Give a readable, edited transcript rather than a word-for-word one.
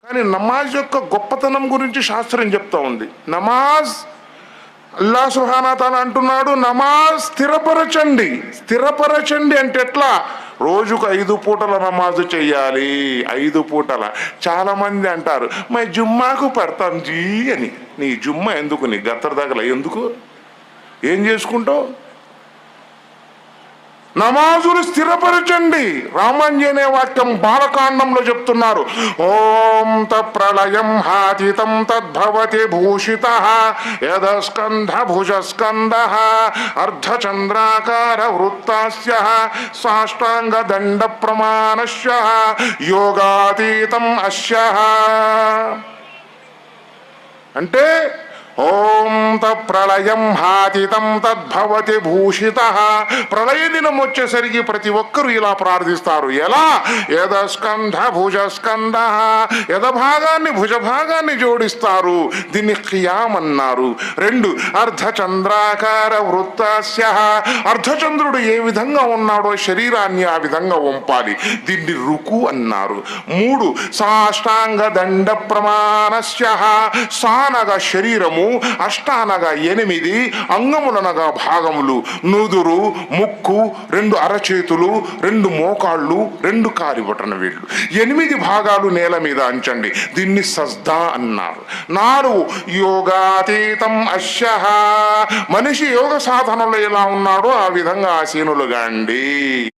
కానీ నమాజ్ యొక్క గొప్పతనం గురించి శాస్త్రం చెప్తా ఉంది. నమాజ్ అల్లాహ్ సుబ్హానా తాలా అంటున్నాడు, నమాజ్ స్థిరపరచండి. స్థిరపరచండి అంటే ఎట్లా? రోజుకు 5 పూటల నమాజు చెయ్యాలి. 5 పూటల. చాలామంది అంటారు మై జుమ్మాకు పడతాం జీ అని. నీ జుమ్మా ఎందుకు? నీ గత్తర దగ్గర ఎందుకు? ఏం చేసుకుంటావు? నమాజులు స్థిరపరచండి. రామాంజనే వాక్యం బాలకాండంలో చెప్తున్నారు. ఓం తప్రళయం హాతితం తద్భవతి భూషిత యదస్కంధ భుజస్కంద అర్ధచంద్రాకార వృత్తాస్య సాష్టాంగ దండ ప్రమాణస్య యోగాతీతం అస్య. అంటే ఓం ప్రళయం హాతితం తద్భవతి భూషిత. ప్రళయ దినం వచ్చేసరికి ప్రతి ఒక్కరూ ఇలా ప్రార్థిస్తారు. ఎలా? యదస్కంధ భుజస్కంద. యదభాగాన్ని భుజభాగాన్ని జోడిస్తారు. దీన్ని ఖియామ్ అన్నారు. 2 అర్ధచంద్రాకార వృత్తాస్య. అర్ధచంద్రుడు ఏ విధంగా ఉన్నాడో శరీరాన్ని ఆ విధంగా వంపాలి. దీన్ని రుకు అన్నారు. 3 సాష్టాంగ దండ ప్రమాణస్య. సానగా శరీరము, అష్టానగా 8, అంగములనగా భాగములు. నుదురు, ముక్కు, 2 అరచేతులు, 2 మోకాళ్ళు, 2 కాలిబొటన వేళ్ళు, 8 భాగాలు నేల మీద అంచండి. దీన్ని సజ్దా అన్నారు. 4 యోగాతీతం అస్య. మనిషి యోగ సాధనలో ఎలా ఉన్నాడో ఆ విధంగా ఆసీనులుగా అండి.